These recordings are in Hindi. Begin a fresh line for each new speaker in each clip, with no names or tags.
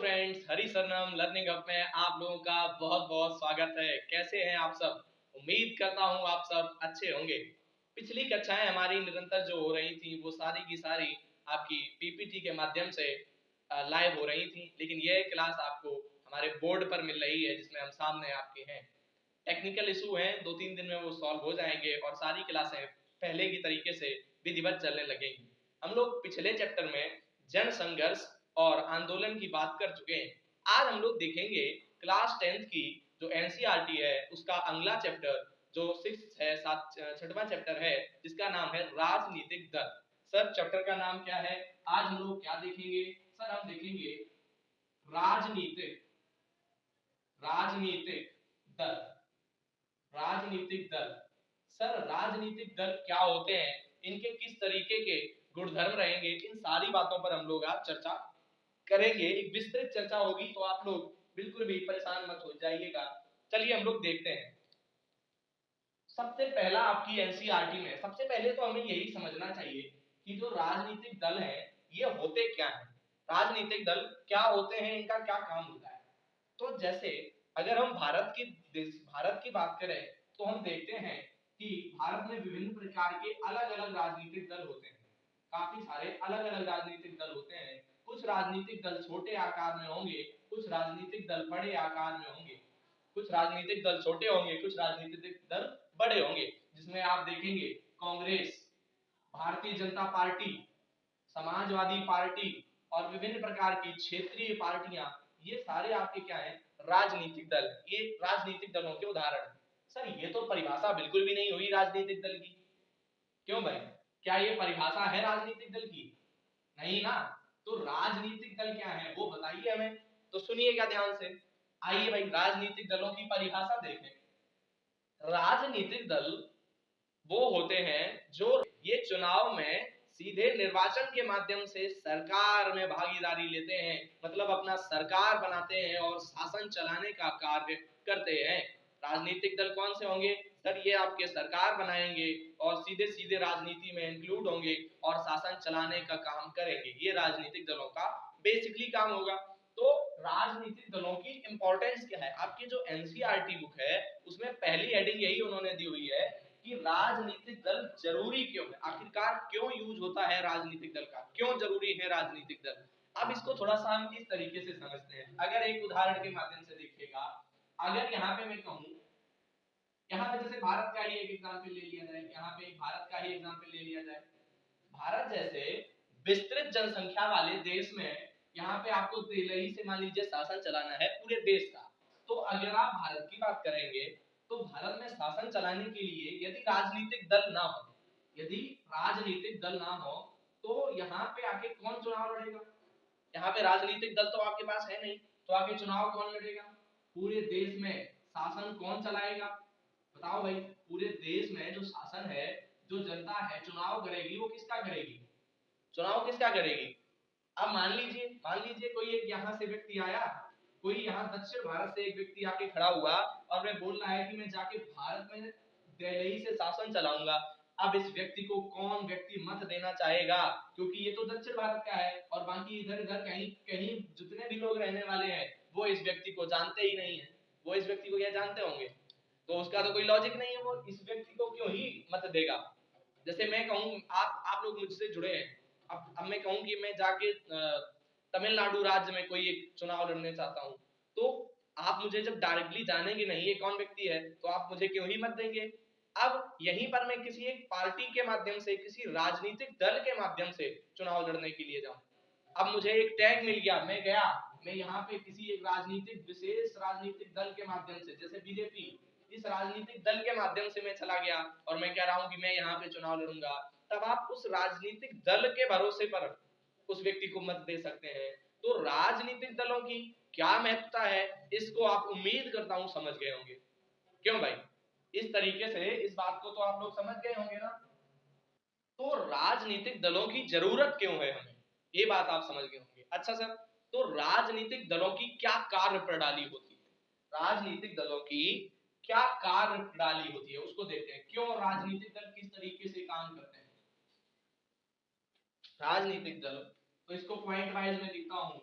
फ्रेंड्स, हरी सरनम लर्निंग हब में आप लोगों का बहुत बहुत स्वागत है। कैसे हैं आप सब? उम्मीद करता हूं आप सब अच्छे होंगे। पिछली कक्षाएं हमारी निरंतर जो हो रही थी वो सारी की सारी आपकी पीपीटी के माध्यम से लाइव हो रही थी, लेकिन यह क्लास आपको हमारे बोर्ड पर मिल रही है जिसमें हम सामने आपके हैं। टेक्निकल इशू हैं, 2-3 दिन में वो सॉल्व हो जाएंगे और सारी क्लासें पहले की तरीके से विधिवत चलने लगेंगी। हम लोग पिछले चैप्टर में जन संघर्ष और आंदोलन की बात कर चुके हैं। आज हम लोग देखेंगे क्लास 10th की जो एनसीईआरटी है उसका अगला चैप्टर जो 6 है, 6वां चैप्टर है, जिसका नाम है राजनीतिक दल। सर, चैप्टर का नाम क्या है? आज हम लोग क्या देखेंगे? सर, हम देखेंगे राजनीतिक राजनीतिक दल। राजनीतिक दल। सर, राजनीतिक दल क्या होते हैं, इनके किस तरीके के गुणधर्म रहेंगे, इन सारी बातों पर हम लोग आज चर्चा करेंगे। एक विस्तृत चर्चा होगी, तो आप लोग बिल्कुल भी परेशान मत हो जाइएगा। चलिए हम लोग देखते हैं। सबसे पहला आपकी एनसीईआरटी में सबसे पहले तो हमें यही समझना चाहिए कि जो राजनीतिक दल है ये होते क्या हैं। राजनीतिक दल क्या होते हैं, इनका क्या काम होता है? तो जैसे अगर हम भारत की बात करें तो हम देखते हैं कि भारत में विभिन्न प्रकार के अलग अलग राजनीतिक दल होते हैं। काफी सारे अलग अलग राजनीतिक दल होते हैं। कुछ राजनीतिक दल छोटे आकार में होंगे, कुछ राजनीतिक दल बड़े आकार में होंगे। कुछ राजनीतिक दल छोटे होंगे, कुछ राजनीतिक दल बड़े होंगे, जिसमें आप देखेंगे कांग्रेस, भारतीय जनता पार्टी, समाजवादी पार्टी और विभिन्न प्रकार की क्षेत्रीय पार्टियां, ये सारे आपके क्या हैं? राजनीतिक दल। ये राजनीतिक दलों के उदाहरण। सर, ये तो परिभाषा बिल्कुल भी नहीं हुई राजनीतिक दल की। क्यों भाई, क्या ये परिभाषा है राजनीतिक दल की? नहीं ना। तो राजनीतिक दल क्या है वो बताइए हमें। तो सुनिएगा ध्यान से। आइए भाई, राजनीतिक दलों की परिभाषा देखें। राजनीतिक दल वो होते हैं जो ये चुनाव में सीधे निर्वाचन के माध्यम से सरकार में भागीदारी लेते हैं, मतलब अपना सरकार बनाते हैं और शासन चलाने का कार्य करते हैं। राजनीतिक दल कौन से होंगे? सर, ये आपके सरकार बनाएंगे और सीधे सीधे राजनीति में इंक्लूड होंगे और शासन चलाने का काम करेंगे। ये राजनीतिक दलों का बेसिकली काम होगा। तो राजनीतिक दलों की इंपॉर्टेंस क्या है? आपकी जो एनसीईआरटी बुक है उसमें पहली हेडिंग यही उन्होंने दी हुई है कि राजनीतिक दल जरूरी क्यों है। आखिरकार क्यों यूज होता है राजनीतिक दल का, क्यों जरूरी है राजनीतिक दल? अब इसको थोड़ा सा हम इस तरीके से समझते हैं। अगर एक उदाहरण के माध्यम से देखिएगा, अगर यहाँ पे मैं कहूँ, यहाँ पे जैसे भारत का ही एक एग्जाम्पल ले लिया जाए, यहाँ पे भारत का ही एग्जाम्पल ले लिया जाए। भारत जैसे विस्तृत जनसंख्या वाले देश में यहाँ पे आपको दिल्ली से मान लीजिए शासन चलाना है पूरे देश का। तो अगर आप भारत की बात करेंगे तो भारत में शासन चलाने के लिए यदि राजनीतिक दल ना हो, यदि राजनीतिक दल ना हो, तो यहाँ पे आके कौन चुनाव लड़ेगा? यहाँ पे राजनीतिक दल तो आपके पास है नहीं, तो आगे चुनाव कौन लड़ेगा? पूरे देश में शासन कौन चलाएगा? बताओ भाई, पूरे देश में जो शासन है, जो जनता है चुनाव करेगी, वो किसका करेगी? चुनाव किसका करेगी? अब मान लीजिए कोई एक यहाँ से व्यक्ति आया, कोई यहाँ दक्षिण भारत से एक व्यक्ति आके खड़ा हुआ और मैं बोल रहा है कि मैं जाके भारत में दिल्ली से शासन चलाऊंगा। अब इस व्यक्ति को कौन व्यक्ति मत देना चाहेगा? क्योंकि ये तो दक्षिण भारत का है और बाकी इधर इधर कहीं कहीं जितने भी लोग रहने वाले हैं वो इस व्यक्ति को जानते ही नहीं है। वो इस व्यक्ति को क्या जानते होंगे? तो उसका तो कोई लॉजिक नहीं है, वो इस व्यक्ति को क्यों ही मत देगा। जैसे मैं कहूँ, आप लोग मुझसे जुड़े हैं। अब मैं कहूँ कि मैं जाके तमिलनाडु राज्य में कोई एक चुनाव लड़ने चाहता हूँ, तो आप मुझे जब डायरेक्टली जानेंगे नहीं ये कौन व्यक्ति है, तो आप मुझे क्यों ही मत देंगे। अब यहीं पर मैं किसी एक पार्टी के माध्यम से, किसी राजनीतिक दल के माध्यम से चुनाव लड़ने के लिए जाऊं। अब मुझे एक टैग मिल गया, मैं गया, मैं यहाँ पे किसी एक विशेष राजनीतिक दल के माध्यम से, जैसे बीजेपी, इस राजनीतिक दल के माध्यम से मैं चला गया और मैं कह रहा हूं कि मैं यहाँ पे चुनाव लड़ूंगा। तब आप उस राजनीतिक दल के भरोसे पर उस व्यक्ति को मत दे सकते हैं। तो राजनीतिक दलों की क्या महत्वता है, इसको आप उम्मीद करता हूं समझ गए होंगे। क्यों भाई? इस तरीके से इस बात को तो आप लोग समझ गए होंगे ना। तो राजनीतिक दलों की जरूरत क्यों है हमें, ये बात आप समझ गए होंगे। अच्छा सर, तो राजनीतिक दलों की क्या कार्य प्रणाली होती है? राजनीतिक दलों की क्या कार्य प्रणाली होती है उसको देखते हैं। क्यों राजनीतिक दल किस तरीके से काम करते हैं? राजनीतिक दल, तो इसको पॉइंट वाइज में लिखता हूं।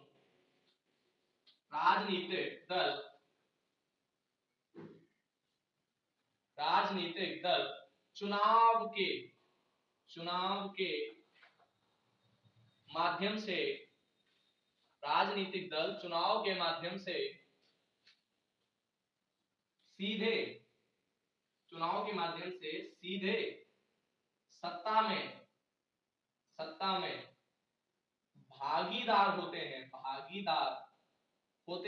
राजनीतिक दल चुनाव के माध्यम से राजनीतिक दल चुनाव के माध्यम से सीधे सत्ता में भागीदार होते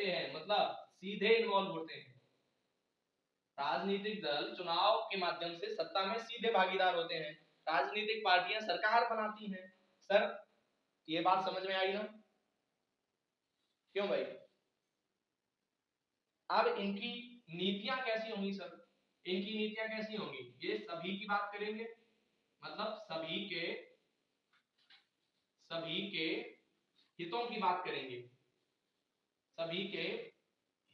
हैं मतलब सीधे इन्वॉल्व होते हैं। राजनीतिक दल चुनाव के माध्यम से सत्ता में सीधे भागीदार होते हैं। राजनीतिक पार्टियां सरकार बनाती हैं। सर ये बात समझ में आई ना? क्यों भाई? अब इनकी नीतियां कैसी होंगी सर? इनकी नीतियां कैसी होंगी? ये सभी की बात करेंगे, मतलब सभी के हितों की बात करेंगे, सभी के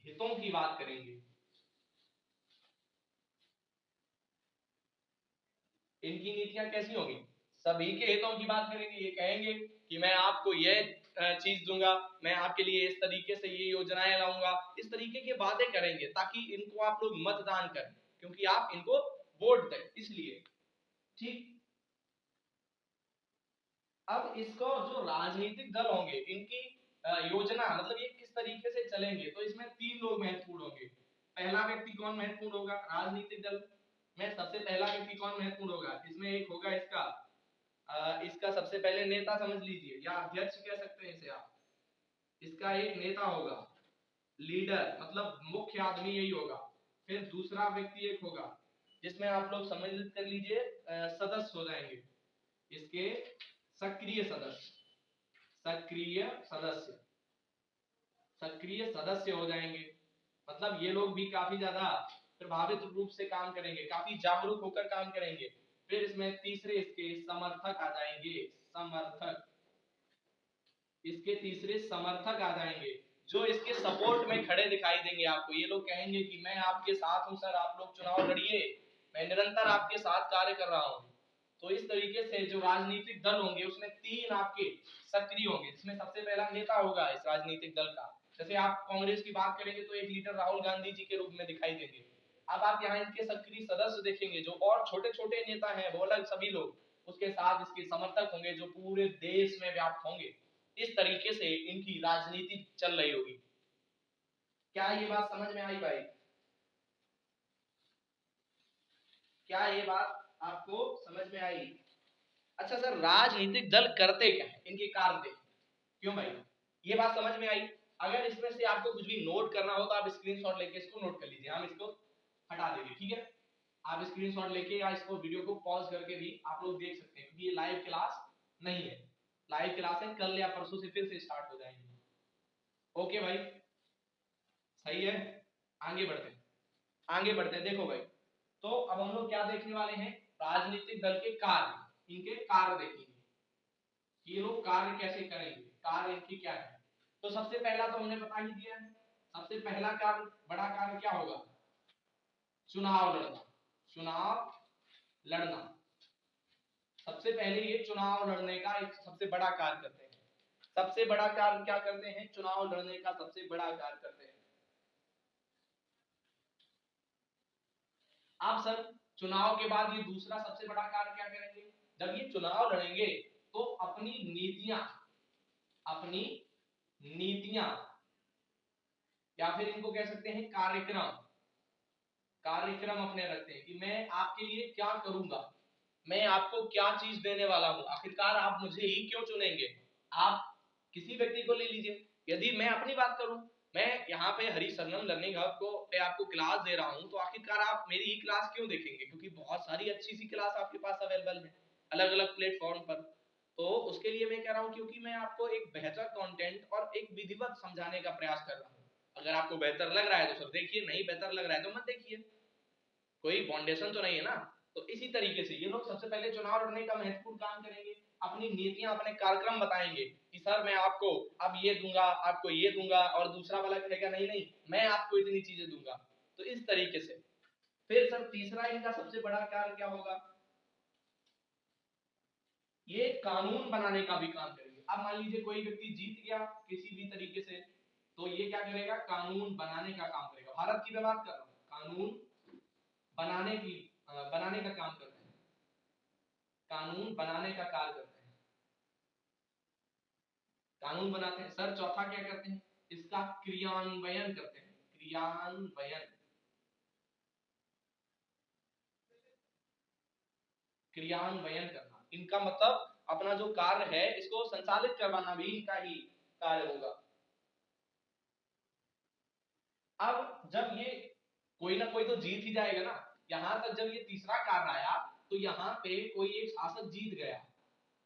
हितों की बात करेंगे। इनकी नीतियां कैसी होंगी? सभी के हितों की बात करेंगे। ये कहेंगे कि मैं आपको ये चीज दूंगा, मैं आपके लिए इस तरीके से ये योजनाएं लाऊंगा, इस तरीके की बातें करेंगे ताकि इनको आप लोग मतदान करें, क्योंकि आप इनको वोट दें इसलिए। ठीक। अब इसको जो राजनीतिक दल होंगे इनकी योजना मतलब ये किस तरीके से चलेंगे, तो इसमें 3 लोग महत्वपूर्ण होंगे। पहला व्यक्ति कौन महत्वपूर्ण होगा? राजनीतिक दल में सबसे पहला व्यक्ति कौन महत्वपूर्ण होगा? इसमें एक होगा इसका सबसे पहले नेता समझ लीजिए, या अध्यक्ष कह सकते हैं इसे आप। इसका एक नेता होगा, लीडर मतलब मुख्य आदमी यही होगा। फिर दूसरा व्यक्ति एक होगा जिसमें आप लोग समझ कर लीजिए सदस्य हो जाएंगे इसके, सक्रिय सदस्य हो जाएंगे। मतलब ये लोग भी काफी ज्यादा प्रभावित रूप से काम करेंगे, काफी जागरूक होकर काम करेंगे। फिर इसमें तीसरे इसके समर्थक आ जाएंगे, तीसरे समर्थक आ जाएंगे जो इसके सपोर्ट में खड़े दिखाई देंगे आपको। ये लोग कहेंगे कि मैं आपके साथ हूं सर, आप लोग चुनाव लड़िए, मैं निरंतर आपके साथ कार्य कर रहा हूं। तो इस तरीके से जो राजनीतिक दल होंगे उसमें 3 आपके सक्रिय होंगे। इसमें सबसे पहला नेता होगा इस राजनीतिक दल का। जैसे आप कांग्रेस की बात करेंगे तो एक लीडर राहुल गांधी जी के रूप में दिखाई देंगे। अब आप यहाँ इनके सक्रिय सदस्य देखेंगे, जो और छोटे छोटे नेता हैं वो अलग, सभी लोग उसके साथ इसके समर्थक होंगे जो पूरे देश में व्याप्त होंगे। इस तरीके से इनकी राजनीति चल रही होगी। क्या ये बात समझ में आई भाई? क्या ये बात आपको समझ में आई? अच्छा सर, राजनीतिक दल करते क्या है, इनके कार्य देखें। क्यों भाई? ये बात समझ में आई? अगर इसमें से आपको कुछ भी नोट करना हो तो आप स्क्रीनशॉट लेके इसको नोट कर लीजिए, हम इसको हटा देंगे, ठीक है? आप स्क्रीनशॉट लेके या इसको वीडियो को पॉज करके भी आप लोग देख सकते हैं, क्योंकि ये लाइव क्लास नहीं है। लाइव क्लास है कल या परसों से फिर से स्टार्ट हो जाएंगे। ओके भाई, सही है। आगे बढ़ते हैं। देखो भाई, तो अब हम लोग क्या देखने वाले हैं? राजनीतिक दल के कार्य, इनके कार्य देखेंगे। ये लोग कार्य कैसे करेंगे, कार्य इनकी क्या है। तो सबसे पहला तो हमने बता ही दिया है, सबसे पहला कार्य, बड़ा कार्य क्या होगा? चुनाव लड़ना। सबसे पहले ये चुनाव लड़ने का एक सबसे बड़ा कार्य करते हैं। सबसे बड़ा कार्य क्या करते हैं? चुनाव लड़ने का सबसे बड़ा कार्य करते हैं। आप सर चुनाव के बाद ये दूसरा सबसे बड़ा कार्य क्या करेंगे? जब ये चुनाव लड़ेंगे तो अपनी नीतियां या फिर इनको कह सकते हैं कार्यक्रम अपने रखते हैं कि मैं आपके लिए क्या करूंगा, मैं आपको क्या चीज देने वाला हूं, आखिरकार आप मुझे ही क्यों चुनेंगे। आप किसी व्यक्ति को ले लीजिए, यदि मैं अपनी बात करूं, मैं यहाँ पे हरी शरणम लर्निंग हब को पे आपको क्लास दे रहा हूं, तो आखिरकार आप मेरी ही क्लास क्यों देखेंगे? क्योंकि बहुत सारी अच्छी सी क्लास आपके पास अवेलेबल है अलग अलग प्लेटफॉर्म पर। तो उसके लिए मैं कह रहा हूं, क्योंकि मैं आपको एक बेहतर कंटेंट और एक विधिवत समझाने का प्रयास कर रहा हूं। अगर आपको बेहतर लग रहा है तो सर देखिए, नहीं बेहतर लग रहा है तो मत देखिए, कोई फाउंडेशन तो नहीं है ना। तो इसी तरीके से ये लोग सबसे पहले चुनाव लड़ने का महत्वपूर्ण काम करेंगे, अपनी नीतियां अपने कार्यक्रम बताएंगे कि सर मैं आपको अब ये दूंगा, आपको ये दूंगा, और दूसरा वाला कहेगा नहीं नहीं मैं आपको इतनी चीजें दूंगा। तो इस तरीके से। फिर सर तीसरा इनका सबसे बड़ा कार्य क्या होगा? ये कानून बनाने का भी काम करेंगे। अब मान लीजिए कोई व्यक्ति जीत गया किसी भी तरीके से, तो ये क्या करेगा, कानून बनाने का काम करेगा। भारत की मैं बात कर रहा हूँ, कानून बनाने का काम करते हैं, कानून बनाने का कार्य करते हैं, कानून बनाते हैं। सर चौथा क्या करते हैं, इसका क्रियान्वयन करते हैं, क्रियान्वयन, क्रियान्वयन करना। इनका मतलब अपना जो कार्य है इसको संचालित करवाना भी इनका ही कार्य होगा। अब जब ये कोई ना कोई तो जीत ही जाएगा ना, यहां तक जब ये तीसरा कार्य आया तो यहाँ पे कोई एक शासक जीत गया,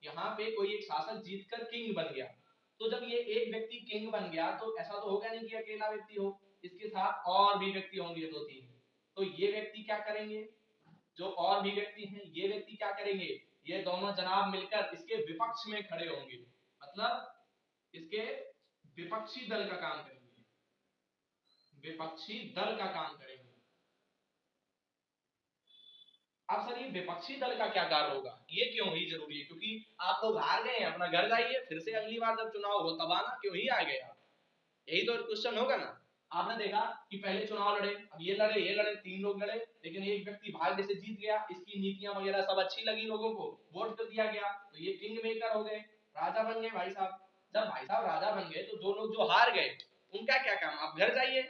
यहाँ पे कोई एक शासक जीतकर किंग बन गया। तो जब ये एक व्यक्ति किंग बन गया तो ऐसा तो होगा नहीं कि अकेला व्यक्ति हो, इसके साथ और भी व्यक्ति होंगे 2-3। तो ये व्यक्ति क्या करेंगे, जो और भी व्यक्ति हैं ये व्यक्ति क्या करेंगे, ये दोनों जनाब मिलकर इसके विपक्ष में खड़े होंगे, मतलब इसके विपक्षी दल का काम करेंगे, विपक्षी दल का काम करेंगे। अब सर ये विपक्षी दल का क्या कार्य होगा, ये क्यों ही जरूरी है, क्योंकि आप लोग हार गए हैं, अपना घर जाइए, फिर से अगली बार जब चुनाव हो तब आना, क्यों ही आ गए आप, यही तो क्वेश्चन होगा ना। आपने देखा कि पहले चुनाव लड़े, अब ये लड़े 3 लोग लड़े, लेकिन एक व्यक्ति भाग्य से जीत गया, इसकी नीतियां वगैरह सब अच्छी लगी लोगों को, वोट कर दिया गया, तो ये किंग मेकर हो गए, राजा बन गए भाई साहब। जब भाई साहब राजा बन गए तो जो लोग जो हार गए उनका क्या काम, आप घर जाइए।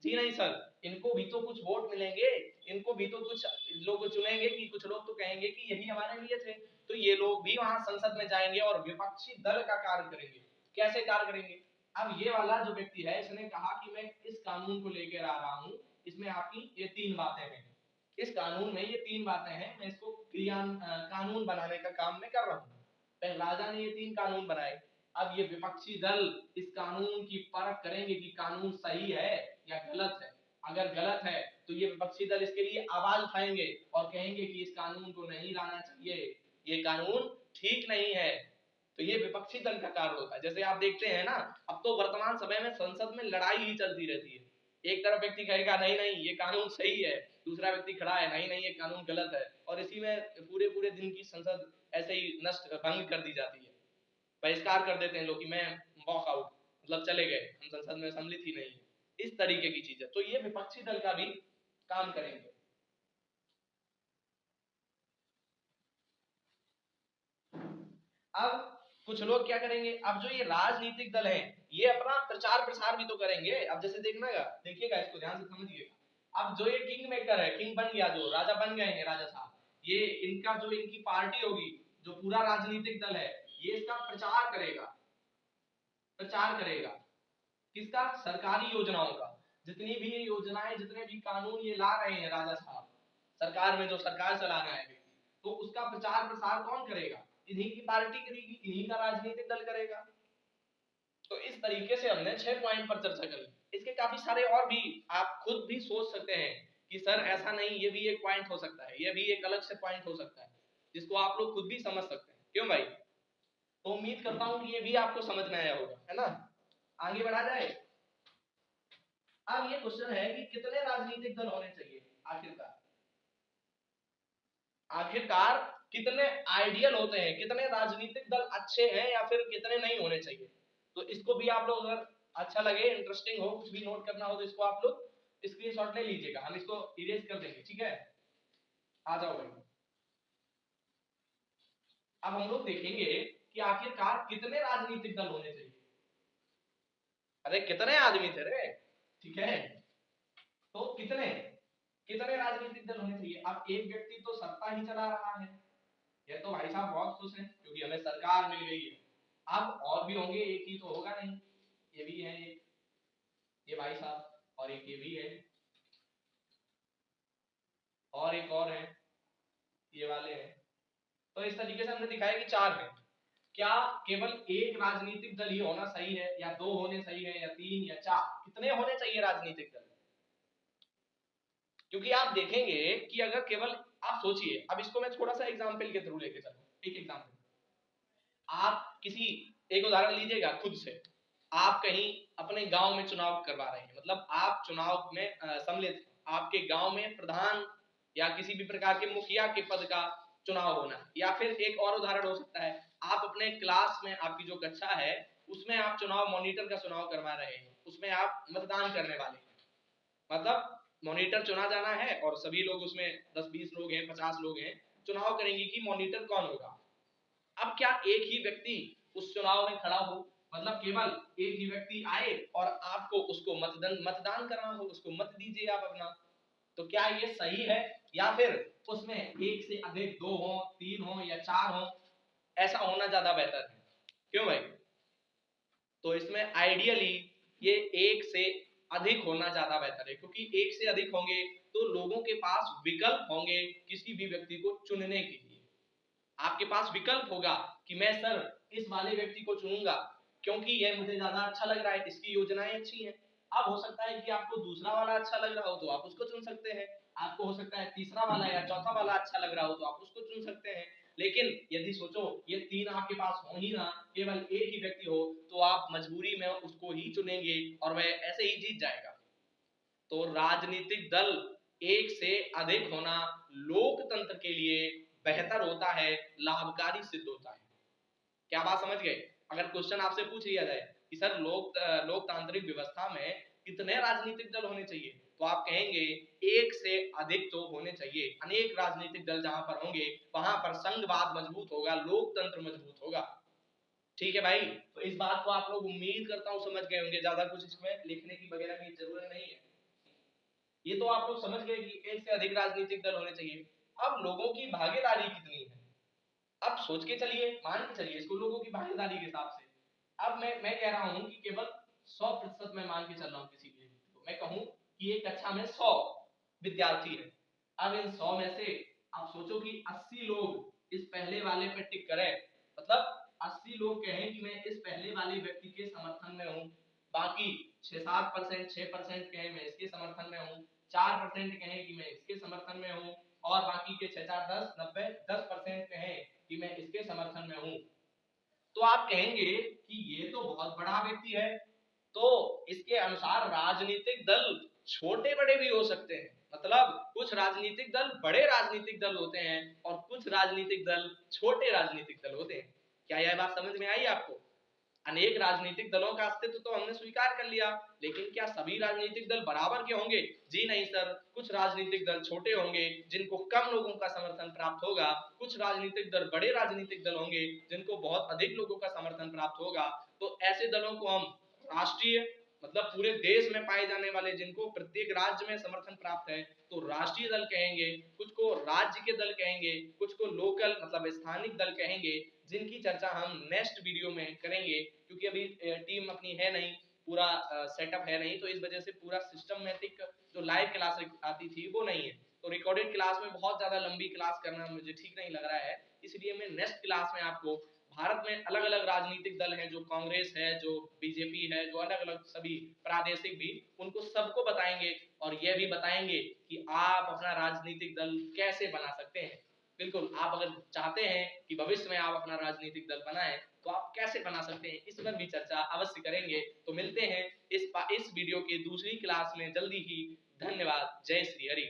जी नहीं सर, इनको भी तो कुछ वोट मिलेंगे, इनको भी तो कुछ लोग चुनेंगे, कि कुछ लोग तो कहेंगे कि यही हमारे लिए थे, तो ये लोग भी वहां संसद में जाएंगे और विपक्षी दल का कार्य करेंगे। कैसे कार्य करेंगे, अब ये वाला जो व्यक्ति है इसने कहा कि मैं इस कानून को लेकर आ रहा हूं, इसमें आपकी ये 3 बातें हैं, इस कानून में ये 3 बातें हैं, मैं इसको कानून बनाने का काम मैं कर रहा हूं। पहले राजा ने ये 3 कानून बनाए, अब ये विपक्षी दल इस कानून की परख करेंगे कि कानून सही है या गलत है। अगर गलत है तो ये विपक्षी दल इसके लिए आवाज उठाएंगे और कहेंगे कि इस कानून को नहीं लाना चाहिए, ये कानून ठीक नहीं है। तो ये विपक्षी दल का कार्य होता है। जैसे आप देखते हैं ना, अब तो वर्तमान समय में संसद में लड़ाई ही चलती रहती है, एक तरफ व्यक्ति कहेगा नहीं नहीं ये कानून सही है, दूसरा व्यक्ति खड़ा है नहीं नहीं ये कानून गलत है, और इसी में पूरे पूरे दिन की संसद ऐसे ही नष्ट भंग कर दी जाती है, बहिष्कार कर देते हैं लोग कि मैं वॉक आउट, मतलब चले गए, हम संसद में सम्मिलित ही नहीं है, इस तरीके की चीज है। तो ये विपक्षी दल का भी काम करेंगे। अब कुछ लोग क्या करेंगे, अब जो ये राजनीतिक दल है ये अपना प्रचार प्रसार भी तो करेंगे। अब जैसे देखिएगा इसको ध्यान से समझिएगा, अब जो ये किंग मेकर है, किंग बन गया, जो राजा बन गए हैं राजा साहब, ये इनका जो इनकी पार्टी होगी, जो पूरा राजनीतिक दल है ये इसका प्रचार करेगा, प्रचार करेगा किसका, सरकारी योजनाओं का। जितनी भी योजनाएं, जितने भी कानून ये ला रहे हैं राजा साहब, सरकार में जो सरकार चला रहा है व्यक्ति, तो उसका प्रचार प्रसार कौन करेगा, इन्हीं की पार्टी करेगी, इन्हीं का राजनीतिक दल करेगा। तो इस तरीके से हमने 6 पॉइंट पर चर्चा करी। इसके काफी सारे और भी आप खुद भी सोच सकते हैं कि सर ऐसा नहीं, ये भी एक पॉइंट हो सकता है, ये भी एक अलग से पॉइंट हो सकता है, जिसको आप लोग खुद भी समझ सकते हैं, क्यों भाई। तो उम्मीद करता हूं कि ये भी आपको समझ में आया होगा, है ना। आगे बढ़ा जाए। अब ये क्वेश्चन है कि कितने राजनीतिक दल होने चाहिए, आखिरकार आखिरकार कितने आइडियल होते हैं, कितने राजनीतिक दल अच्छे हैं या फिर कितने नहीं होने चाहिए। तो इसको भी आप लोग अगर अच्छा लगे, इंटरेस्टिंग हो, कुछ भी नोट करना हो तो इसको आप लोग स्क्रीनशॉट ले लीजिएगा, हम इसको इरेज कर देंगे, ठीक है। आ जाओ भाई। अब हम लोग देखेंगे कि आखिरकार कितने राजनीतिक दल होने चाहिए। अरे कितने आदमी थे रे, ठीक है, तो कितने कितने राजनीतिक दल होने चाहिए। अब एक व्यक्ति तो सत्ता ही चला रहा है, ये तो भाई साहब बहुत खुश हैं क्योंकि हमें सरकार मिल गई है। अब और भी होंगे, एक ही तो होगा नहीं, ये भी है एक, ये भाई साहब, और एक ये भी है, और एक और है, ये वाले हैं। तो इस तरीके से हमने दिखाया कि 4 है। क्या केवल एक राजनीतिक दल ही होना सही है, या 2 होने सही है, या 3 या 4, कितने होने चाहिए राजनीतिक दल। क्योंकि आप देखेंगे कि अगर केवल, आप सोचिए, अब इसको मैं थोड़ा सा एग्जाम्पल के थ्रू लेके चलूं, एक एग्जाम्पल, आप किसी, एक उदाहरण लीजिएगा खुद से, आप कहीं अपने गांव में चुनाव करवा रहे हैं, मतलब आप चुनाव में सम्मिलित, आपके गांव में प्रधान या किसी भी प्रकार के मुखिया के पद का चुनाव होना, या फिर एक और उदाहरण हो सकता है, आप अपने क्लास में, आपकी जो कक्षा है उसमें आप चुनाव मॉनिटर का चुनाव करवा रहे हैं, उसमें आप मतदान करने वाले हैं, मतलब मॉनिटर चुना जाना है और सभी लोग उसमें 10-20 लोग हैं, 50 लोग हैं, चुनाव करेंगे कि मॉनिटर कौन होगा। अब क्या एक ही व्यक्ति उस चुनाव में खड़ा हो, मतलब केवल एक ही व्यक्ति आए और आपको उसको मतदान करना हो, उसको मत दीजिए आप अपना, तो क्या ये सही है? या फिर उसमें एक से अधिक 2 हो, 3 हो या 4 हो, ऐसा होना ज्यादा बेहतर है? क्यों भाई? तो इसमें आइडियली ये एक से अधिक होना ज्यादा बेहतर है, क्योंकि एक से अधिक होंगे तो लोगों के पास विकल्प होंगे किसी भी व्यक्ति को चुनने के लिए। आपके पास विकल्प होगा कि मैं सर इस वाले व्यक्ति को चुनूंगा क्योंकि यह मुझे ज्यादा अच्छा लग रहा है, इसकी योजनाएं अच्छी हैं। अब हो सकता है कि आपको दूसरा वाला अच्छा लग रहा हो तो आप उसको चुन सकते हैं, आपको हो सकता है तीसरा वाला या चौथा वाला अच्छा लग रहा हो तो आप उसको चुन सकते हैं। लेकिन यदि सोचो ये तीन आपके पास हो ही ना, केवल एक ही व्यक्ति हो, तो आप मजबूरी में उसको ही चुनेंगे और वह ऐसे ही जीत जाएगा। तो राजनीतिक दल एक से अधिक होना लोकतंत्र के लिए बेहतर होता है, लाभकारी सिद्ध होता है। क्या बात समझ गए? अगर क्वेश्चन आपसे पूछ लिया जाए कि सर लोकतांत्रिक व्यवस्था में कितने राजनीतिक दल होने चाहिए, तो आप कहेंगे एक से अधिक तो होने चाहिए। अनेक राजनीतिक दल जहां पर होंगे वहां पर संघवाद मजबूत होगा, लोकतंत्र मजबूत होगा। ठीक है भाई, तो इस बात को आप लोग उम्मीद करता हूं समझ गए होंगे, ज्यादा कुछ इसमें लिखने की वगैरह की जरूरत नहीं है। ये तो आप लोग समझ गए कि एक से अधिक राजनीतिक दल होने चाहिए। अब लोगों की भागीदारी कितनी है, अब सोच के चलिए, मान के चलिए इसको लोगों की भागीदारी के हिसाब से। अब मैं कह रहा हूं कि केवल 100% मैं मान के चल रहा हूं किसी भी को, मैं कहूं कि एक कक्षा में 100 विद्यार्थी है। अब इन 100 में से आप सोचो कि 80 लोग इस पहले वाले पे टिक करें, मतलब 80 लोग कहें कि मैं इस पहले वाले व्यक्ति के समर्थन में हूं, बाकी 6-7% 6% कहें मैं इसके समर्थन में हूं, 4% कहें कि मैं इसके समर्थन में हूं, और बाकी के 6-4-10 90-10% कहें कि मैं इसके समर्थन में हूं। तो आप कहेंगे कि ये तो बहुत बड़ा व्यक्ति है, तो इसके अनुसार राजनीतिक दल छोटे बड़े भी हो सकते हैं, मतलब कुछ राजनीतिक दल बड़े राजनीतिक दल होते हैं और कुछ राजनीतिक दल छोटे राजनीतिक दल होते हैं। क्या यह बात समझ में आई आपको? अनेक राजनीतिक दलों का अस्तित्व तो हमने स्वीकार कर लिया, लेकिन क्या सभी राजनीतिक दल बराबर के होंगे? जी नहीं सर, कुछ राजनीतिक दल छोटे होंगे जिनको कम लोगों का समर्थन प्राप्त होगा, कुछ राजनीतिक दल बड़े राजनीतिक दल होंगे जिनको बहुत अधिक लोगों का समर्थन प्राप्त होगा। तो ऐसे दलों को हम राष्ट्रीय, मतलब पूरे देश में पाए जाने वाले जिनको प्रत्येक राज्य में समर्थन प्राप्त है, तो राष्ट्रीय दल कहेंगे, कुछ को राज्य के दल कहेंगे, कुछ को लोकल मतलब स्थानिक दल कहेंगे, जिनकी चर्चा हम नेक्स्ट वीडियो में करेंगे। क्योंकि अभी टीम अपनी है नहीं, पूरा सेटअप है नहीं, तो इस वजह से पूरा सिस्टमेटिक जो लाइव क्लास आती थी वो नहीं है, तो रिकॉर्डेड क्लास में बहुत ज्यादा लंबी क्लास करना मुझे ठीक नहीं लग रहा है। इसलिए मैं नेक्स्ट क्लास में आपको भारत में अलग अलग राजनीतिक दल हैं, जो कांग्रेस है, जो बीजेपी है, जो अलग अलग सभी प्रादेशिक भी, उनको सबको बताएंगे और यह भी बताएंगे कि आप अपना राजनीतिक दल कैसे बना सकते हैं। बिल्कुल, आप अगर चाहते हैं कि भविष्य में आप अपना राजनीतिक दल बनाएं तो आप कैसे बना सकते हैं, इस पर भी चर्चा अवश्य करेंगे। तो मिलते हैं इस वीडियो की दूसरी क्लास में जल्दी ही। धन्यवाद। जय श्री हरि।